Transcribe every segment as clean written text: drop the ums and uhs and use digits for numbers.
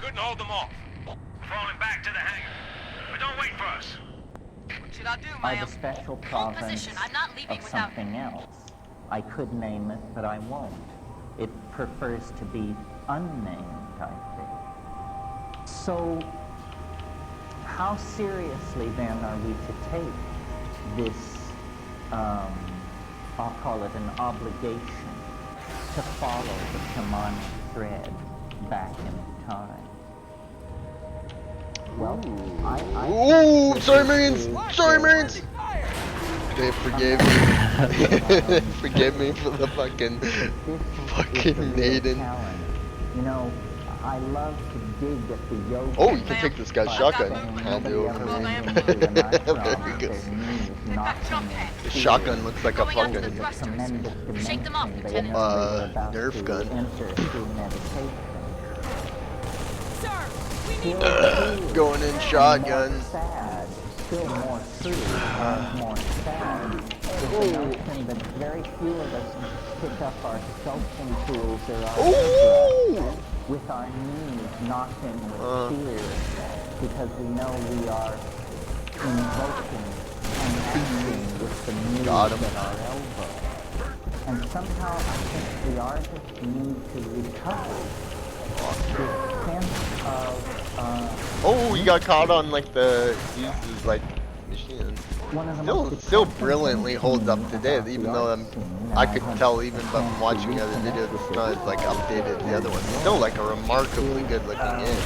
couldn't hold them off. Falling back to the hangar. But don't wait for us. What should I do, By ma'am? the special Hold province position. I'm not leaving of without... something else. I could name it, but I won't. It prefers to be unnamed, I think. So, how seriously then are we to take this, I'll call it an obligation, to follow the shamanic thread back in time? Well, Ooh, sorry, Marines! Sorry, Marines! They forgave me. They forgave me for the fucking Naden. You know, I love to dig at the yoke. Oh, you can take this guy's shotgun. Hand it over. There we go. The shotgun looks like a fucking Shake them off, Lieutenant. Nerf gun. Sir, we need... Going in shotgun. Sad, still more true, more sad, is the notion that very few of us pick up our sculpting tools or our with our knees knocking with fear, because we know we are invoking and acting with the knees at our elbow. And somehow I think the artists need to recover this sense of Oh, you got caught on like the uses like machine. Still brilliantly holds up today, even though I could tell even from watching the other video, it's not like updated the other one. Still like a remarkably good looking game.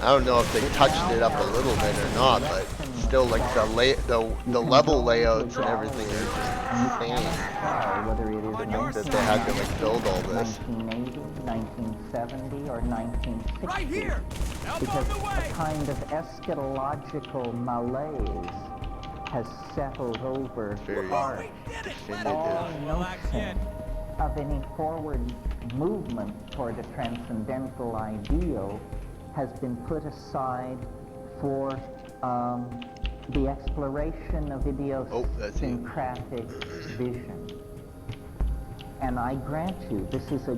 I don't know if they touched it up a little bit or not, but still like the level layouts and everything are just insane. That they had to like build all this. 1980, 1970, or 1960. Right here! Because a kind of eschatological malaise has settled over art. All notion of any forward movement toward a transcendental ideal has been put aside for the exploration of idiosyncratic vision. And I grant you, this is a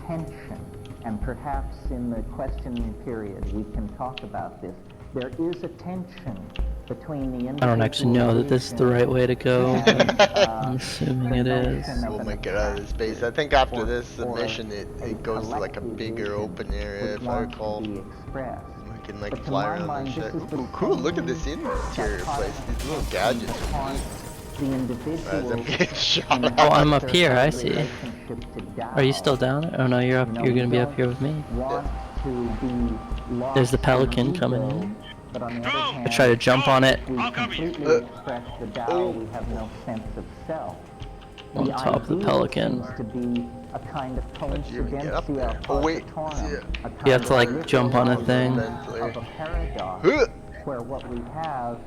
tension, and perhaps in the questioning period we can talk about this. There is a tension between the I don't actually know that this is the right way to go. I'm assuming it is. We'll make it out of this base. I think after this submission, it goes to like a bigger open area, if I recall. We can like fly around and shit. Ooh, cool, look at this interior place. These little gadgets are neat. As I'm getting shot. Oh, I'm up here, I see. Are you still down there? Oh no, you're up. You're gonna be up here with me. There's the Pelican coming in. I try to jump on it. On top of the Pelican. Oh wait, you have to like jump on a thing. Where what we have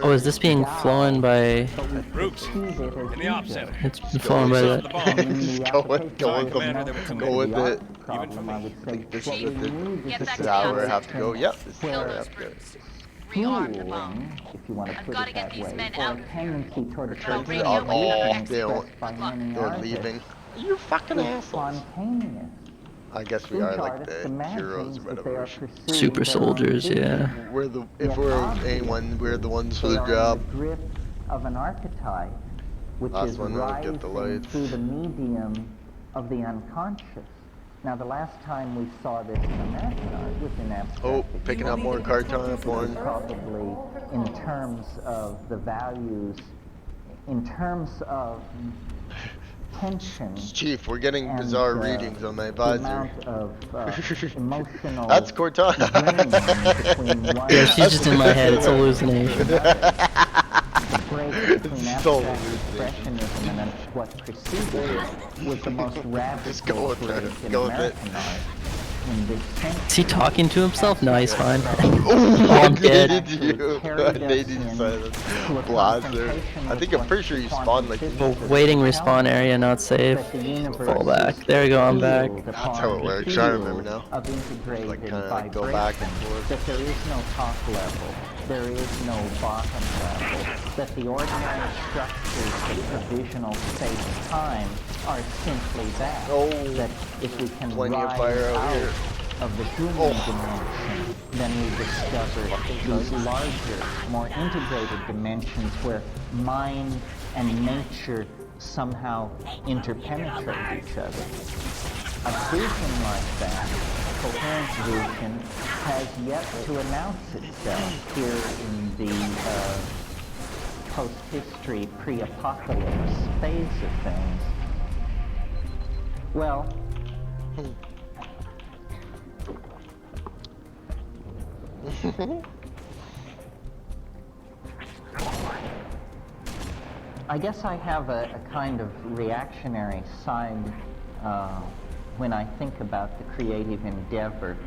Oh, is this being flown by... Roots, in the op center. It's been flown by the... Go with it. Even for me. I think this is how we have to go. Yep, this is how we have to go. Rearm the bomb. If you want to I've put got it to get that these way, men or out a of tendency toward a Turns trade out, they're leaving. You fucking assholes. spontaneous. I guess we are like the heroes or whatever. Super soldiers, yeah. If we're anyone, we're the ones for the job. Grip of an archetype, which is rising through the medium of the unconscious. Now, the last time we saw this in American art was in abstract. Oh, picking up more carton porn. Probably in terms of the values, in terms of tension. Chief, we're getting bizarre readings on my advisor. Emotional That's Cortana. Yeah, she's just in my head. It's a hallucination. So expressionism and what preceded it was the most radical in American art. Is he talking to himself? No, he's fine. Oh, I'm dead. Blaster. I think I'm pretty sure you spawned like. Waiting respawn area not safe. Fall back. There we go. I'm back. That's how it works. I remember now. Like kind of like go back and forth. That there is no top level. There is no bottom level. That the ordinary structures of provisional space-time are simply that. Oh, that if we can plenty of rise fire out out here. of the human dimension, then we discover these larger, more integrated dimensions where mind and nature somehow interpenetrate each other. A vision like that, a coherent vision, has yet to announce itself here in the post-history, pre-apocalypse phase of things. Well, I guess I have a kind of reactionary side when I think about the creative endeavor.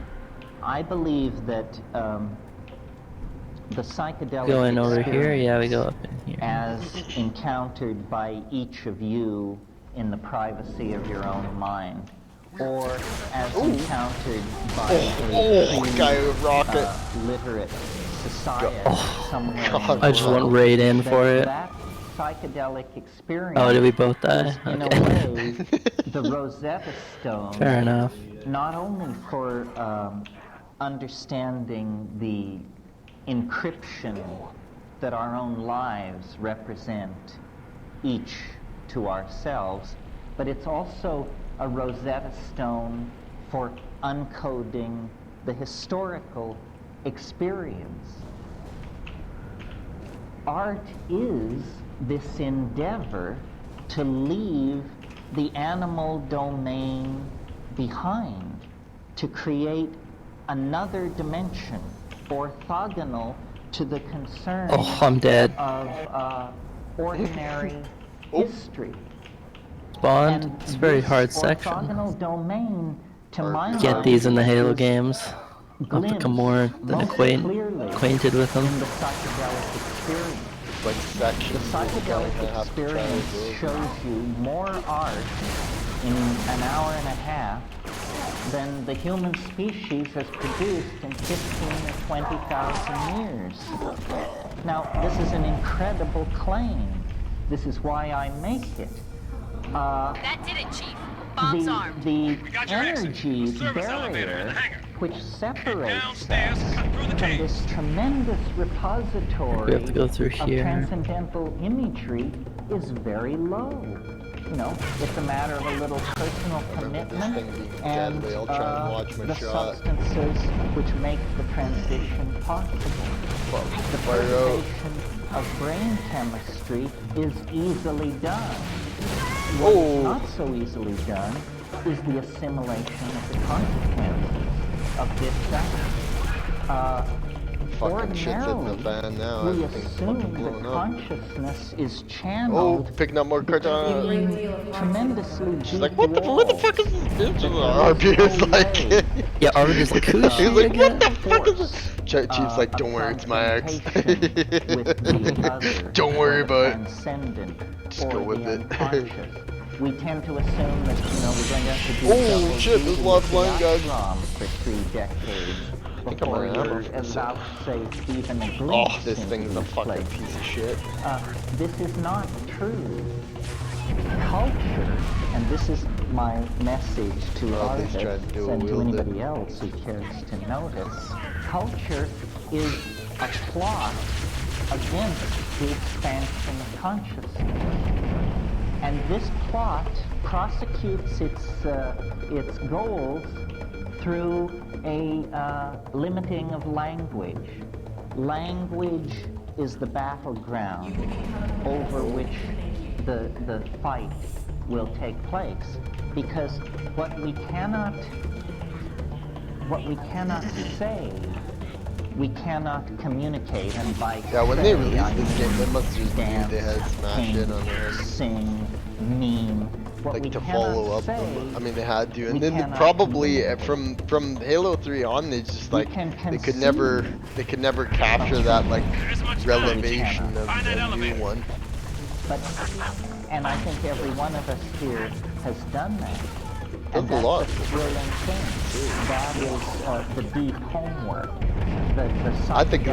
I believe that the psychedelic Going over here? Yeah, we go up experience, in here. as encountered by each of you in the privacy of your own mind, or as encountered by a literate society somewhere. I just went right in for it. That psychedelic experience. Oh, did we both die? is, in Okay. a way, the Rosetta Stone. Fair enough. Not only for understanding the encryption that our own lives represent, each to ourselves, but it's also a Rosetta Stone for uncoding the historical experience. Art is this endeavor to leave the animal domain behind, to create another dimension orthogonal to the concerns Oh, I'm dead. of ordinary history. Bond? And It's a very this hard section. orthogonal domain, to my Get mind, these in the Halo is games. I'll become more acquainted with them. in the psychedelic experience. Like sections. The psychedelic experience shows you more art in an hour and a half than the human species has produced in 15 or 20,000 years. Now, this is an incredible claim. This is why I make it. That did it, Chief. Bomb's armed. The got your exit. energy Service elevator in the barrier hangar. which separates downstairs, us cut through the from tape. this tremendous repository We have to go through of here. transcendental imagery is very low. You know, it's a matter of a little personal remember this commitment thing being and deadly. I'll try and watch my the shot. substances which make the transition possible. The fire out. preservation of brain chemistry is easily done. Oh. What's not so easily done is the assimilation of the consequences of this act. Fucking shit's hitting the Ordinarily, fan now. we Everything's assume fucking that blowing up. consciousness is Oh, channeled picking up more Cortana. in tremendously She's deep like, what the fuck is this bitch? RP is like, Yeah, Arvid is like, who is she he's like, again? what the fuck is this? Chief's like, don't worry, it's my ex. Don't worry about it. Just go with it. We tend to assume that, you know, we're going to have to do Oh, double shit, there's a lot of duty blind guys. for 3 decades think I'm before running out you're of ammo. vouchsafed even a glimpse Oh, this into thing's a these fucking places. piece of shit. This is not true. Culture, and this is my message to Oh, artists he's trying to dual and to wield it. anybody else who cares to notice. Culture is a plot against the expansion of consciousness. And this plot prosecutes its goals through a limiting of language. Language is the battleground over which the fight will take place, because what we cannot say, we cannot communicate. And by Yeah, when they say, released I this game, they mean must have just knew dance, they had smashed it on their paint, sing, meme. What we like to cannot follow up. say, I mean, they had to, we and then cannot probably communicate. from Halo 3 on, they just We like can they could never capture that like There's much more. relevation of Find that a new elevator. one. But, and I think every one of us here has done that. Does And a lot. that's a thrilling thing. That is the deep homework. I think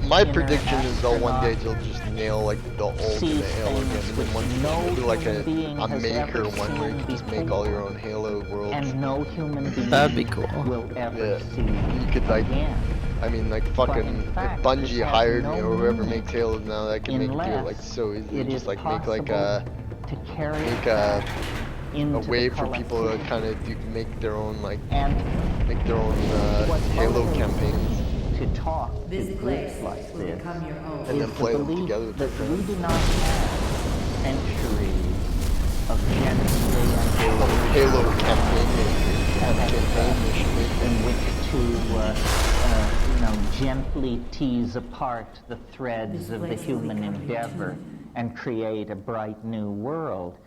my prediction is though one day astronaut they'll just nail like the ultimate Halo game, and then one maybe like a maker one where you can just make all your own Halo worlds. and no human being That'd be cool. will ever Yeah, see you could like, again. I mean like fucking, fact, if Bungie this has hired no me or whoever meaning makes Halo now, I can make do it like unless so easily. it Just is like make like possible to carry make it a into way the for people to collective. kind of make their own like And make their own what Halo motivates campaigns. to talk This to place groups like will this become your home. And is then the play them belief together with that their we friends. do not have centuries of gently Halo campaign in which to you know, gently tease apart the threads of the human endeavor and create a bright new world.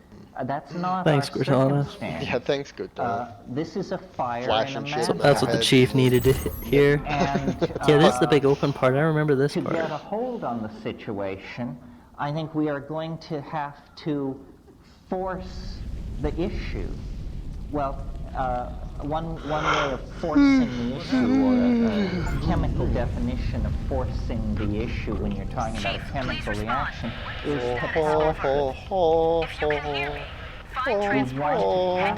That's not Thanks, our Cortana. circumstance. Yeah, thanks, good dog. This is a fire Flash in a and shit man's in That's what the head. chief needed to hear. And Yeah, this is the big open part. I remember this to get a part. hold on the situation, I think we are going to have to force the issue. Well, one way of forcing the issue, or a chemical definition of forcing the issue when you're talking about a chemical reaction, is to pacific. We want to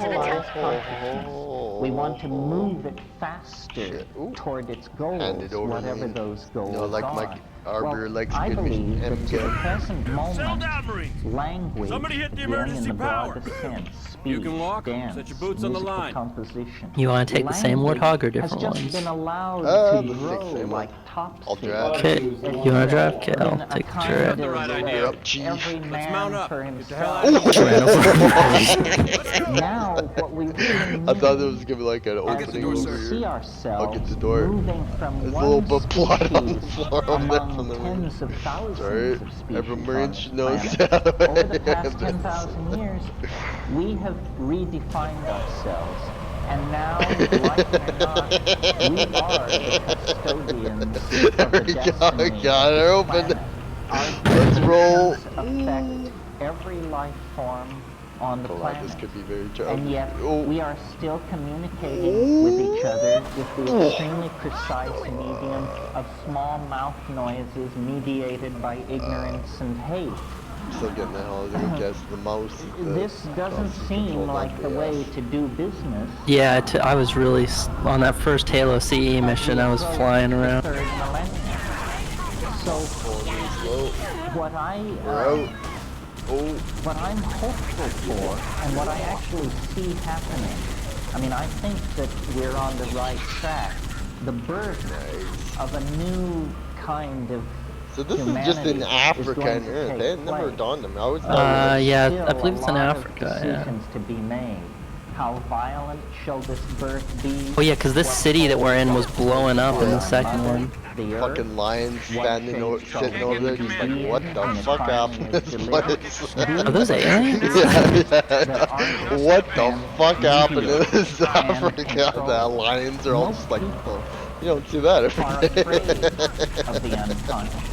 catalyze consciousness. We want to move it faster Shit. Ooh. toward its Hand goals, it over whatever me. those goals No, like are. Mike Arbor likes I good believe mission. that to the present moment, down, Marines. language, Somebody hit the again, emergency in the power. broadest sense, speech, You can walk, dance, set your boots on the musical line. composition. You wanna take the same Language warthog or different has just ones? been allowed Let's to take grow same one. like I'll topseed. drive. Okay, you wanna drive? Okay, I'll In a take the kind turret. of, Right idea. You're up, Chief. every Let's man mount up. for Get the hell himself. out of Now, what we really need I thought it was gonna be like an as opening we over see here. ourselves I'll get the door. moving from There's a one little bit of blood on the species floor over there among from the tens of thousands Sorry, of species every on Marine this should know planet. that. Over the past 10,000 years, we have redefined ourselves. And now, like it or not, we are the custodians of There the we go, destiny got of her the open. planet. Our Let's roll. decisions affect every life form on the Oh, planet. this could be very tough. And yet, Oh. we are still communicating with each other with the extremely precise medium of small mouth noises mediated by ignorance and hate. Still getting the hell out of guess the mouse. is the This doesn't mouse seem controlled like by the the way ass. to do business. Yeah, I was really on that first Halo CE mission. I was flying around. Third millennium. So, Slow. what We're out. Oh, what I'm hopeful for, and what I actually see happening, I mean, I think that we're on the right track. The birth of a new kind of so this is humanity just in Africa going and to Earth. take They had never place. dawned on me. I always thought it was Yeah, Still I believe it's in a lot of Africa, yeah. decisions to be made. How violent shall this birth be? Oh yeah, because this city that we're in was blowing up in the second one. The earth, fucking lions standing over, shape sitting shall over there, be just like, in what the and fuck happened to economy this is delivered. place? Are those aliens? Yeah. What the fuck happened to this and Africa? control. The lions are all Most just like, people you don't see that are every afraid day. of the unconscious.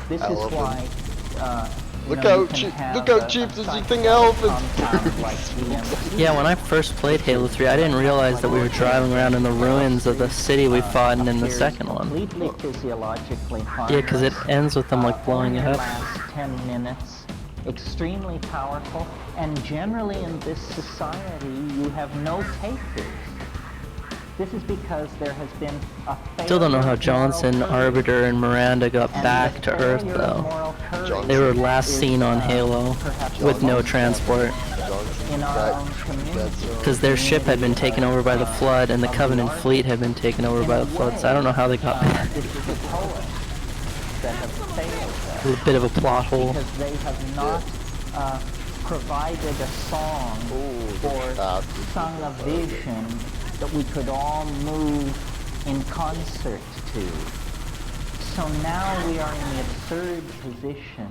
This is Elephant. why. You Look know, you out, can Chief! have Look out, a Chief! There's a psychedelic thing, elephants! compound like DMT. Yeah, when I first played Halo 3, I didn't realize that we were driving around in the ruins of the city we fought in the second one. Completely physiologically Yeah, because it harmless. ends with them like blowing Only it up. lasts 10 minutes. Extremely powerful, and generally in this society, you have no takers. This is because there has been a Still don't know how failure of Johnson, moral courage. Arbiter, and Miranda got And back the to Earth failure of though. moral courage They were last is, seen on Halo perhaps with no most transport. in our own community. Because their ship had been taken over by the flood and the Covenant fleet had been taken over by the flood, so I don't know how they got back. This is the poets that have failed us. It was a bit of a plot hole. Because they have not provided a song or sung a vision that we could all move in concert to. So now we are in the absurd position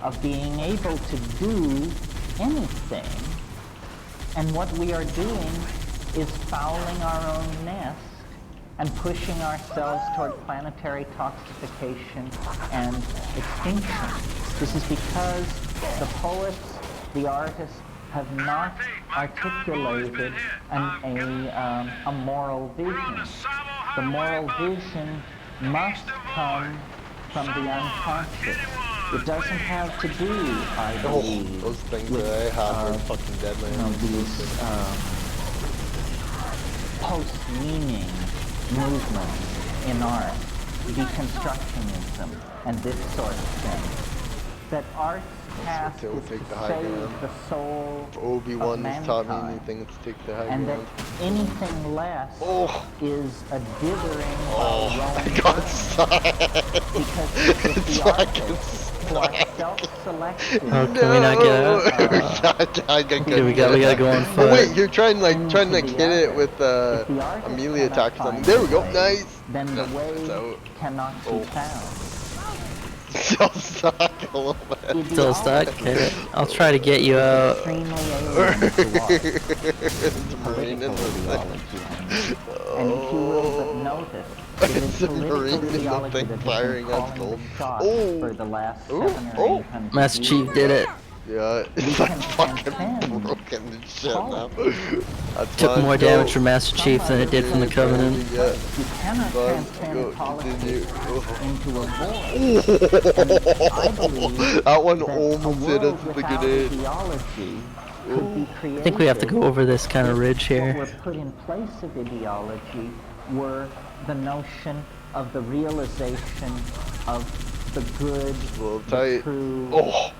of being able to do anything, and what we are doing is fouling our own nest and pushing ourselves toward planetary toxification and extinction. This is because the poets, the artists, have not articulated a moral vision. The moral vision must come from the unconscious. It doesn't have to do, I believe, those things with, that I have are fucking deadly. these post-meaning movements in art, deconstructionism, and this sort of thing. That art's task is to save the soul Obi-Wan has taught me mankind, anything, it's take the high and that ground. anything less is a dithering I got stuck. because it's the artists who are self-selected. Oh, can we not get out? we gotta go on foot. Oh wait, you're trying to hit it with Amelia talking something. There we go, nice. Then the way cannot be found. Still stuck a little bit. Still stuck? Okay. I'll try to get you out. Marine in the thing. And if you will but notice, it is It's a Marine political in the ideology thing that has firing been us calling gold. the shots for the last 700 or 800 Master years. Chief did it. Yeah, it's like fucking broken and shit now. Took more damage from Master Chief than it did from the Covenant. Yeah. You cannot transcend politics into a void. I believe That one that almost a hit us world with the without grenade. ideology could be created. I think we have to go over this kind of ridge What here. were put in place of ideology were the notion of the realization of the good, the tight. true,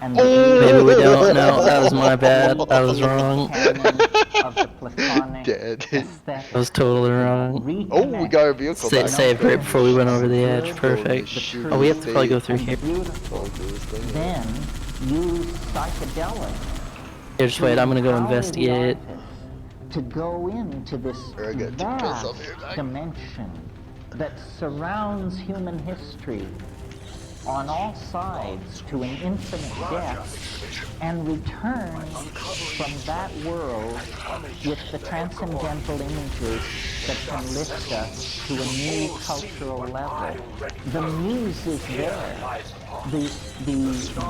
and Maybe we don't. No, that was my bad. I was wrong. Dead. That was totally wrong. Oh, we got our vehicle back. Saved right before we went over the edge. Perfect. Oh, we have to probably go through here. Then use psychedelics. Here, just wait. I'm gonna go investigate. To go into this vast dimension that surrounds human history on all sides to an infinite depth, and return from that world with the transcendental images that can lift us to a new cultural level. The muse is there. The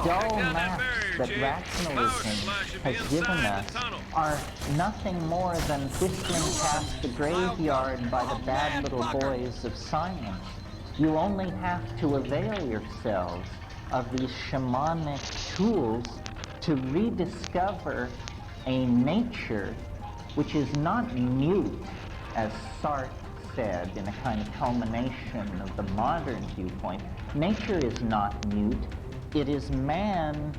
dull maps that rationalism has given us are nothing more than whistling past the graveyard by the bad little boys of science. You only have to avail yourselves of these shamanic tools to rediscover a nature which is not mute, as Sartre said in a kind of culmination of the modern viewpoint. Nature is not mute. It is man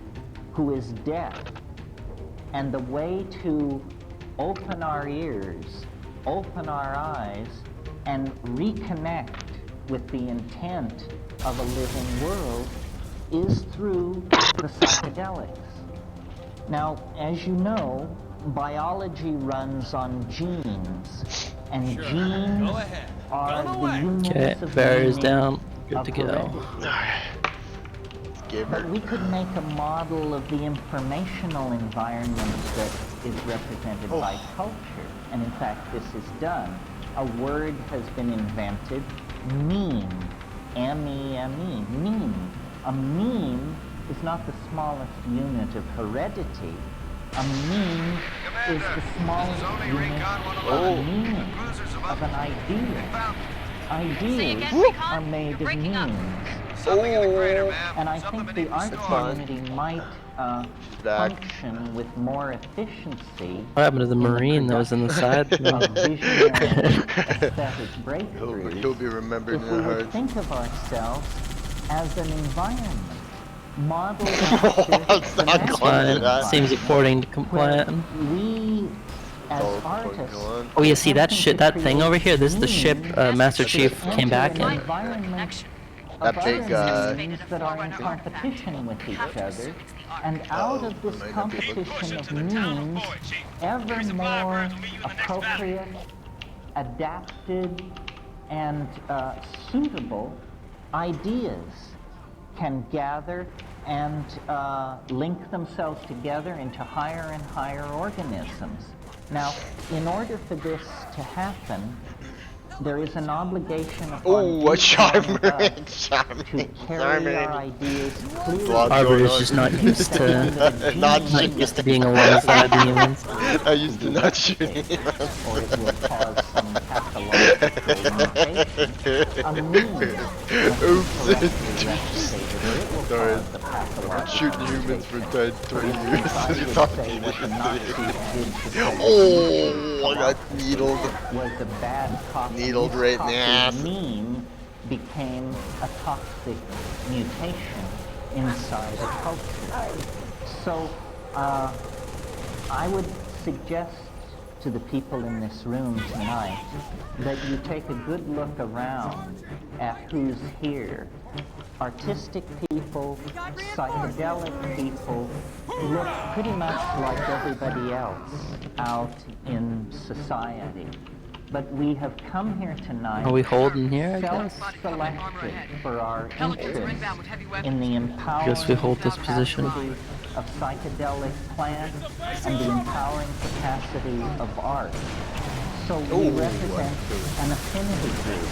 who is deaf. And the way to open our ears, open our eyes, and reconnect with the intent of a living world is through the psychedelics. Now, as you know, biology runs on genes, and genes are the units of barriers meaning down. Good of to go. heredity. But we could make a model of the informational environment that is represented by culture, and in fact this is done. A word has been invented, meme, M-E-M-E, meme. A meme is not the smallest unit of heredity. A meme is the smallest unit of meaning, of an idea. Ideas are made of memes. And I think the art community might function with more efficiency. What happened to the Marine that was in the side? He'll be remembered in the If we would think of ourselves as an environment modeled after the Fine. Seems according to compliant. We, as artists, Oh yeah, see that shit, that thing over here? This is the ship Master Chief came back in. That big, that are in competition with each other, and out of this competition of means, ever more appropriate, adapted, and suitable ideas can gather and link themselves together into higher and higher organisms. Now, in order for this to happen, there is an obligation upon Oh, each one of charming, us charming, to carry charming. our ideas clearly. Arbor is just not used to not used to being alongside the humans. I used to not shooting. Or it will cause some pathological mutation. A mean Oops. Sorry. Shooting humans for 10, 20 years. You're talking Oh, I got needled. Was the bad copy. Needled right in the ass. Mean became a toxic mutation inside a culture. So, I would suggest to the people in this room tonight that you take a good look around at who's here. Artistic people, psychedelic people look pretty much like everybody else out in society. But we have come here tonight. Are we holding here, I guess? Self-selected for our interest in the empowering Guess we hold this position. capacity of psychedelic plants and the empowering capacity of art. So we represent an affinity group,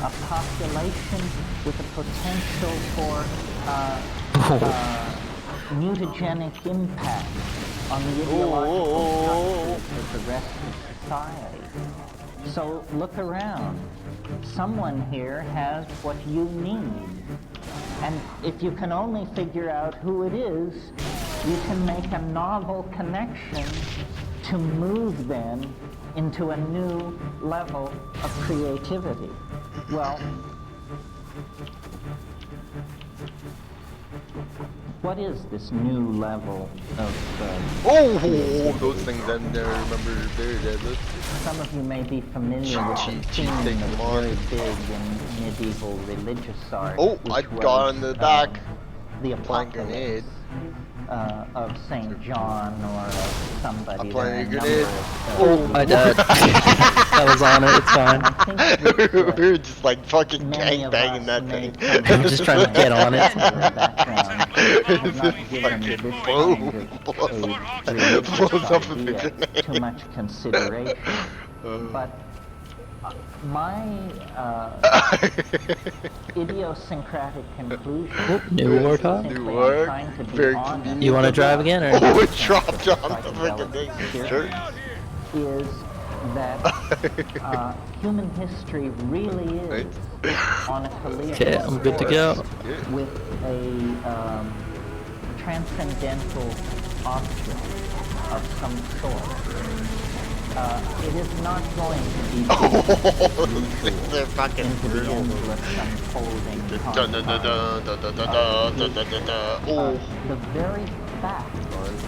a population with a potential for mutagenic impact on the ideological structures of the rest of society. So look around. Someone here has what you need. And if you can only figure out who it is, you can make a novel connection to move them into a new level of creativity. Well, what is this new level of... Oh, those things I never remember very deadly. Some of you may be familiar with the theme that was very big in medieval religious art. Oh, I got on the back. The Plant grenade. Of St. John or of somebody. I'm playing a There are grenade. number of, I died. I was on it, it's fine. I think that, We were just like fucking many of gangbanging us that may thing. come I'm just trying to get on it. from a background have not given this boom, kind of blows up with the idea grenade. too much consideration. But my idiosyncratic conclusion New is warthog? simply New I'm work. trying to be Very honest convenient. You want to drive again, or? Oh, it dropped on the freaking thing. Sure. is that human history really is on a collision Okay, I'm good to go. with a transcendental object of some sort. It is not going to be They're fucking into the brutal. endless unfolding Oh, the very fact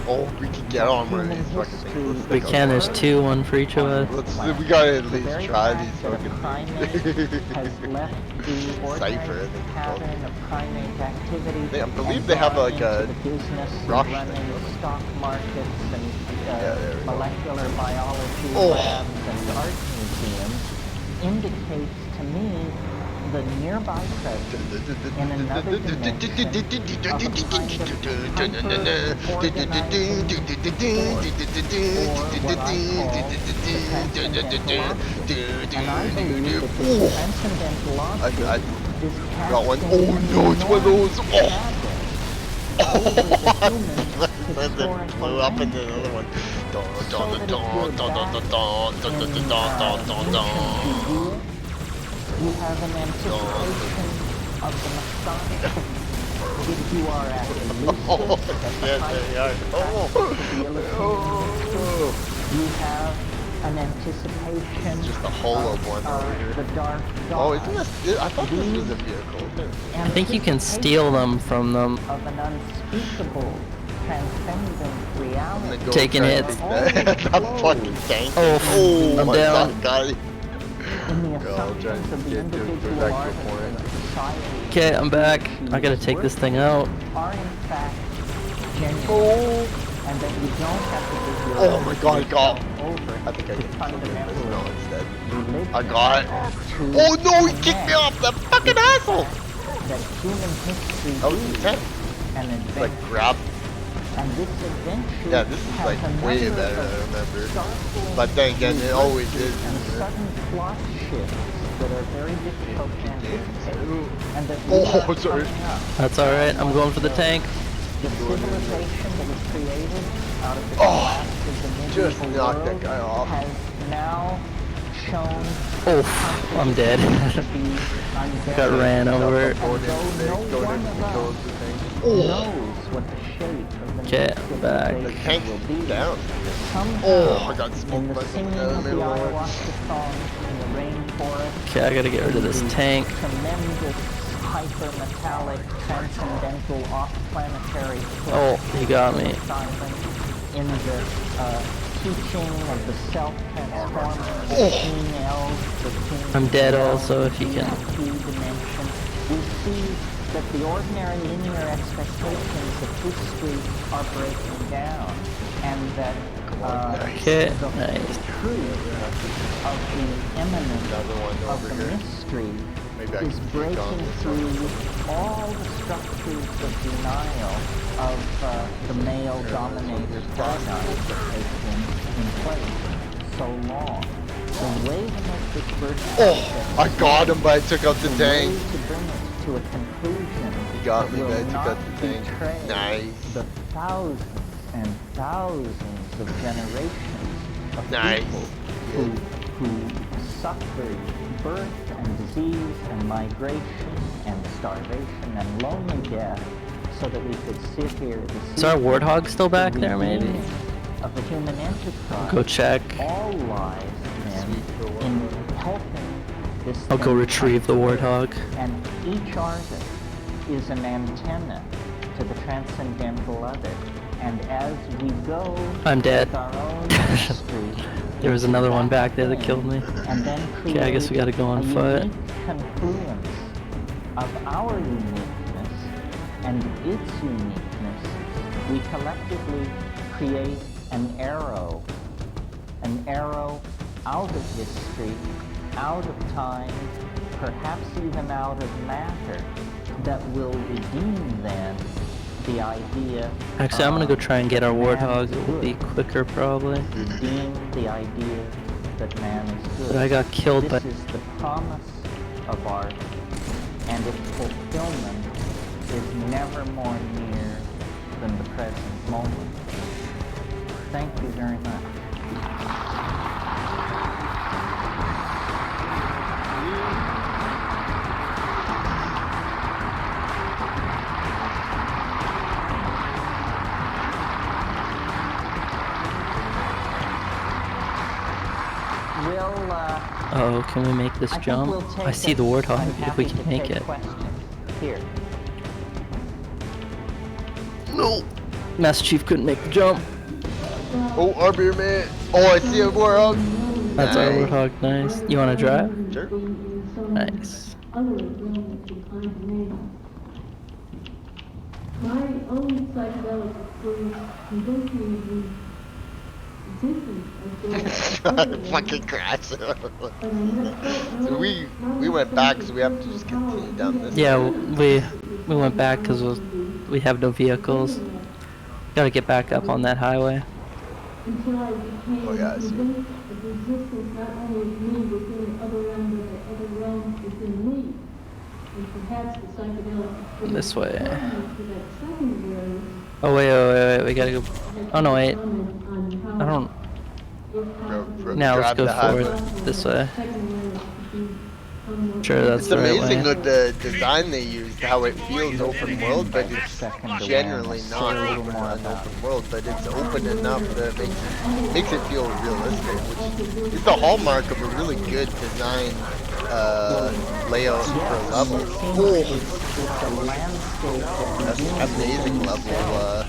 oh, we can get on one of these fucking things. We can, there's two, one for each of us. Let's, we gotta at the least very try fact these that a fucking primate things. has left the Cypher, I ordinary think it's called. pattern of primate activity. I believe and they have gone like a into the business of rush running thing. stock markets and there we go. molecular biology Oh. labs and art museums indicates to me the nearby presence in another dimension of a kind of hyper-organized or what I call the transcendental object. And I believe that this transcendental object is got one. casting Oh no, it's one of those. Oh. And then blew up into another one. You have an anticipation of the Messiah. If you are at Oh, yeah, they are. you have an anticipation Just a hollow one over of here. the dark Oh, dawn. isn't this? I thought this was a vehicle. I think you can steal them from them. Of an unspeakable, transcendent reality. Taking hits. I'm fucking tanking. Oh, I'm my down. God, guy. In the Go, I'll try assumptions and of the get to individual back to artist the point. of society. Okay, I'm back. I gotta take this thing out. Are in fact genuine, and that you don't have to give your Oh my God, I got. over I think I to can kill this. fundamentally No, instead. religion I got it. to Oh no, he kicked me off the fucking asshole. that human history That was is intense. an It's like adventure. grab. And this adventure Yeah, this is has like a way number better of than I remember. startling But then again, it always reversals is. and sudden plot shifts that are very difficult to anticipate, and that we Oh, are sorry. coming up. That's alright, I'm going for the tank. The civilization that was created out of the Oh, collapse of the medieval just knocked that world guy off. has now shown Oh, I'm dead. to be unbearable. Got ran over. And though no one of us knows what the shape of the Get next back. The civilization tank will be, down. somehow, Oh, I got in smoked the by singing some of the enemy. ayahuasca songs in the rainforest, Okay, I gotta get rid of this the tank. tremendous hypermetallic transcendental off-planetary Oh, he got me. in the teaching of the self-transforming machine elves, I'm dead also, if you can. dimension, we see that the ordinary linear expectations of history are breaking down, and that Okay, the nice. truth of the imminence Another one of over the here. mystery Maybe I is can breaking take on this through all the structures of denial of the male-dominated paradigm that has been in place so long. The way to make this first Oh, I got him, but I took out the way tank. to bring it to a conclusion He got me, that but I will took out not the tank. betray Nice. the thousands and thousands of generations of Nice. people who suffered birth and disease and migration and starvation and lonely death so that we could sit here to see Is our warthog still back the there, maybe? beginning of the human enterprise. Go check. All lies then in helping this I'll go thing retrieve the come together. warthog. And each artist is an antenna to the transcendental other. And as we go I'm dead. with our own history, There was another one back there that killed me. and then Okay, I guess we gotta go on create a foot. unique confluence of our uniqueness and its uniqueness, we collectively create an arrow out of history, out of time, perhaps even out of matter, that will redeem then the idea. Actually, I'm gonna go try and get our that man warthog. is It will be good. quicker, probably. Redeem the idea that man is good. But I got killed by... This is the promise of art, and its fulfillment is never more near than the present moment. Thank you very much. Oh, can we make this I think jump? we'll take I see the I'm warthog, if happy we to can make take it. questions. Here. No! Master Chief couldn't make the jump. Oh, our beer man. Oh, I see a warthog. That's our Nice. warthog, nice. You wanna drive? Sure. Nice. My own psychedelic experience convinced me Fucking crash. So we went back, so we have to just continue down this. Yeah, we went back because we have no vehicles. Gotta get back up on that highway. until I became Oh, yeah, I see. convinced of existence not only of me within other realms, but other realms within me. And perhaps the psychedelic experience This way. led me to that second awareness Oh wait, we gotta go. Oh no, wait. on how I don't. Now Now let's go forward this way. Sure, that's It's the right amazing way. with the design they used, how it feels open world, but it's generally not open an open world, but it's open enough that makes it feel realistic, which is the hallmark of a really good design layout for a level. That's an amazing level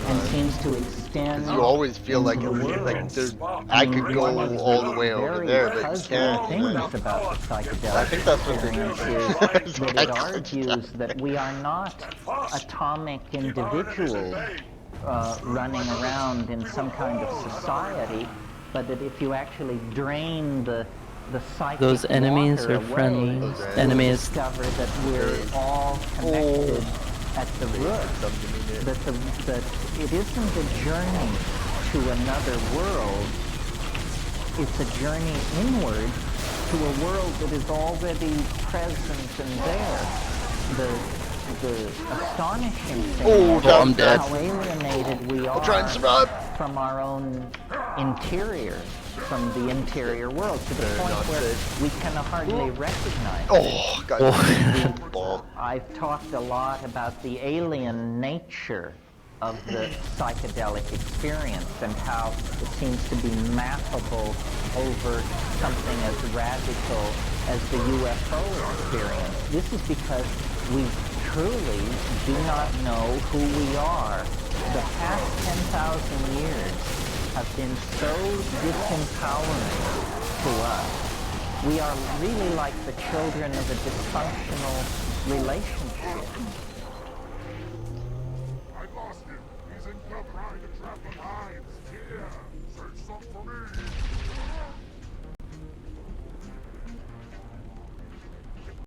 And design. seems to extend. You always feel like there's, I could go all the way over there, but you can't. Things about the psychedelic I think that's what they experience is that it Excellent. argues that we are not atomic individuals running around in some kind of society, but that if you actually drain the psychic Those enemies water are away, friendly. you'll Enemies. discover that we're all connected at the root. That it isn't a journey to another world, it's a journey inward to a world that is already present and there. The astonishing thing is I'm dead. how alienated we I'll try and are survive. from our own interiors, from the interior world, to the point where we can hardly recognize it. Oh, God. Ball. I've talked a lot about the alien nature of the psychedelic experience and how it seems to be mappable over something as radical as the UFO experience. This is because we truly do not know who we are. The past 10,000 years have been so disempowering to us. We are really like the children of a dysfunctional relationship. I lost him. He's in cover behind a trap